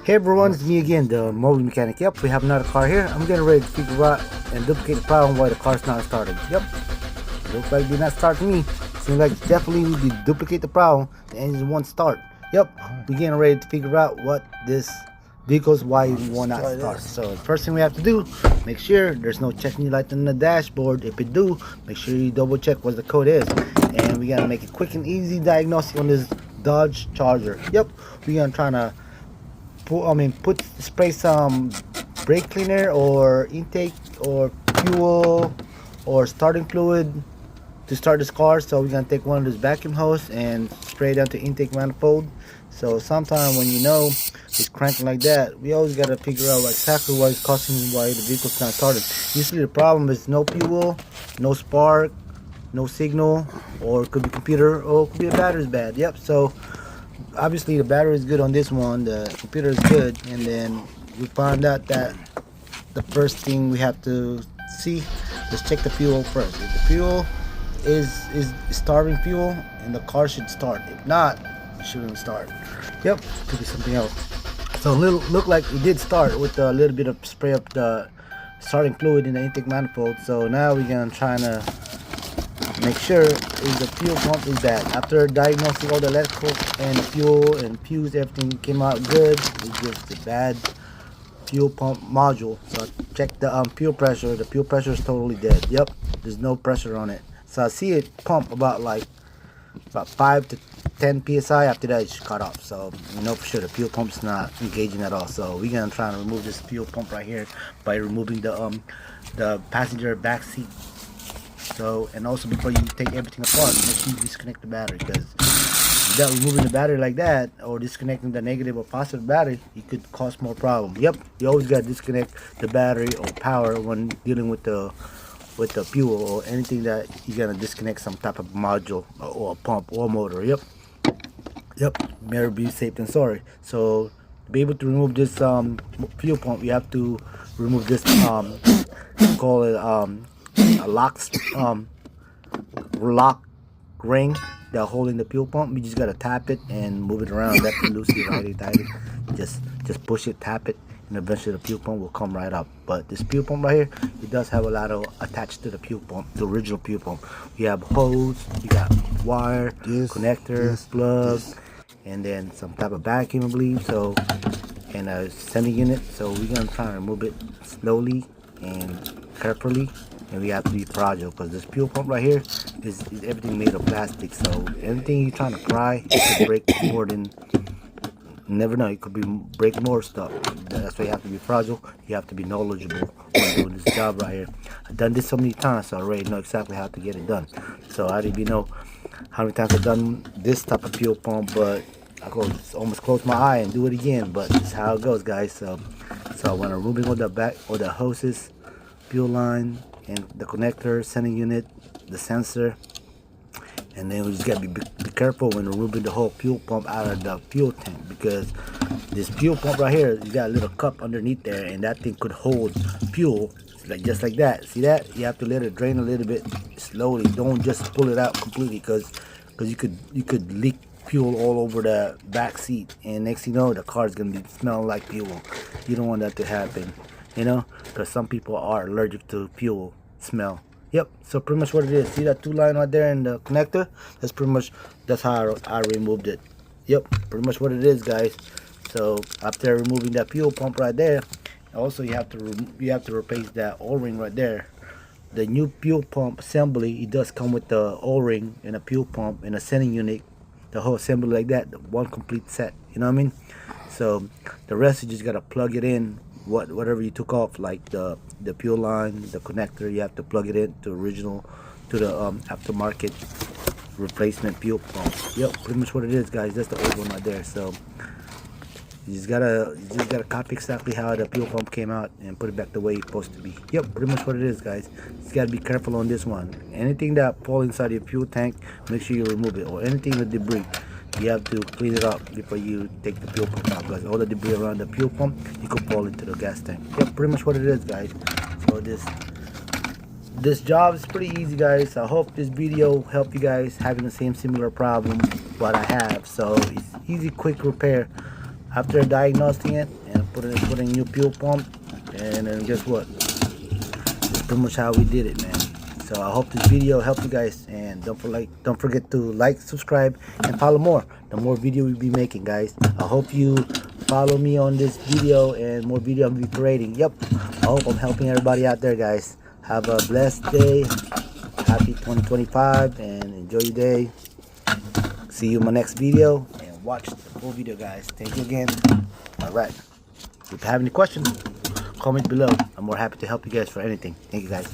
Hey everyone, it's me again, the mobile mechanic. Yep, we have another car here. I'm getting ready to figure out and duplicate the problem why the car's not starting. Yep, looks like it did not start to me. Seems like definitely we need to duplicate the problem. The engine won't start. Yep, we're getting ready to figure out what this vehicle's why it will not start. So the first thing we have to do, make sure there's no checking light on the dashboard. If it do, make sure you double check what the code is. And we gotta make a quick and easy diagnostic on this Dodge Charger. Yep, we're gonna try to spray some brake cleaner or intake or fuel or starting fluid to start this car. So we're gonna take one of those vacuum hose and spray it down to intake manifold. So sometime when you know it's cranking like that, we always gotta figure out exactly what is causing why the vehicle's not started. Usually the problem is no fuel, no spark, no signal, or it could be computer, or it could be the battery's bad. Yep. So obviously the battery is good on this one, the computer is good, and then we found out that the first thing we have to see is check the fuel first. If the fuel is starving fuel, and the car should start. If not, it shouldn't start. Yep, could be something else. So look like it did start with a little bit of spray up the starting fluid in the intake manifold. So now we're gonna try to make sure if the fuel pump is bad. After diagnosing all the electrical and fuel and fuse, everything came out good. It's just the bad fuel pump module. So I checked the fuel pressure. The fuel pressure is totally dead. Yep, there's no pressure on it. So I see it pump about 5 to 10 psi. After that, it's cut off. So you know for sure the fuel pump's not engaging at all. So we're gonna try to remove this fuel pump right here by removing the passenger back seat. So, and also before you take everything apart, make sure you disconnect the battery, because without removing the battery like that, or disconnecting the negative or positive battery, it could cause more problem. Yep, you always got to disconnect the battery or power when dealing with the fuel or anything that you're gonna disconnect some type of module or pump or motor. Yep, better be safe than sorry. So to be able to remove this fuel pump, you have to remove this call it a lock ring that holding the fuel pump. You just gotta tap it and move it around, left and loosely, righty tighty. Just push it, tap it, and eventually the fuel pump will come right up. But this fuel pump right here, it does have a lot of attached to the fuel pump, the original fuel pump. You have hose, you got wire, connector, plug, and then some type of vacuum, I believe. So, and a sending unit. So we're gonna try to remove it slowly and carefully. And we have to be fragile, because this fuel pump right here is everything made of plastic. So anything you're trying to pry, it could break more than, you never know, it could break more stuff. That's why you have to be fragile. You have to be knowledgeable when doing this job right here. I've done this so many times, so I already know exactly how to get it done. So I didn't even know how many times I've done this type of fuel pump, but I could almost close my eye and do it again. But this is how it goes, guys. So when I'm removing all the back or the hoses, fuel line, and the connector, sending unit, the sensor, and then we just gotta be careful when removing the whole fuel pump out of the fuel tank, because this fuel pump right here, you got a little cup underneath there, and that thing could hold fuel just like that. See that? You have to let it drain a little bit slowly. Don't just pull it out completely, because you could leak fuel all over the back seat, and next thing you know, the car's gonna be smelling like fuel. You don't want that to happen, you know, because some people are allergic to fuel smell. Yep, so pretty much what it is. See that two line right there in the connector? That's how I removed it. Yep, pretty much what it is, guys. So after removing that fuel pump right there, also you have to replace that O-ring right there. The new fuel pump assembly, it does come with the O-ring and a fuel pump and a sending unit, the whole assembly like that, one complete set. You know what I mean? So the rest you just gotta plug it in. Whatever you took off, like the fuel line, the connector, you have to plug it in to the aftermarket replacement fuel pump. Yep, pretty much what it is, guys. That's the old one right there. So you just gotta copy exactly how the fuel pump came out and put it back the way it's supposed to be. Yep, pretty much what it is, guys. You gotta be careful on this one. Anything that fall inside your fuel tank, make sure you remove it, or anything with debris. You have to clean it up before you take the fuel pump out, because all the debris around the fuel pump, you could fall into the gas tank. Yep, pretty much what it is, guys. So this job is pretty easy, guys. I hope this video helped you guys having the same similar problem what I have. So it's easy, quick repair. after diagnosing it and putting new fuel pump, and then guess what? That's pretty much how we did it, man. So I hope this video helped you guys, and don't forget to like, subscribe, and follow more. The more video we'll be making, guys. I hope you follow me on this video and more video I'll be creating. Yep, I hope I'm helping everybody out there, guys. Have a blessed day. Happy 2025 and enjoy your day. See you in my next video, and watch the full video, guys. Thank you again. Alright, if you have any questions, comment below. I'm more happy to help you guys for anything. Thank you, guys.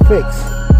Fix.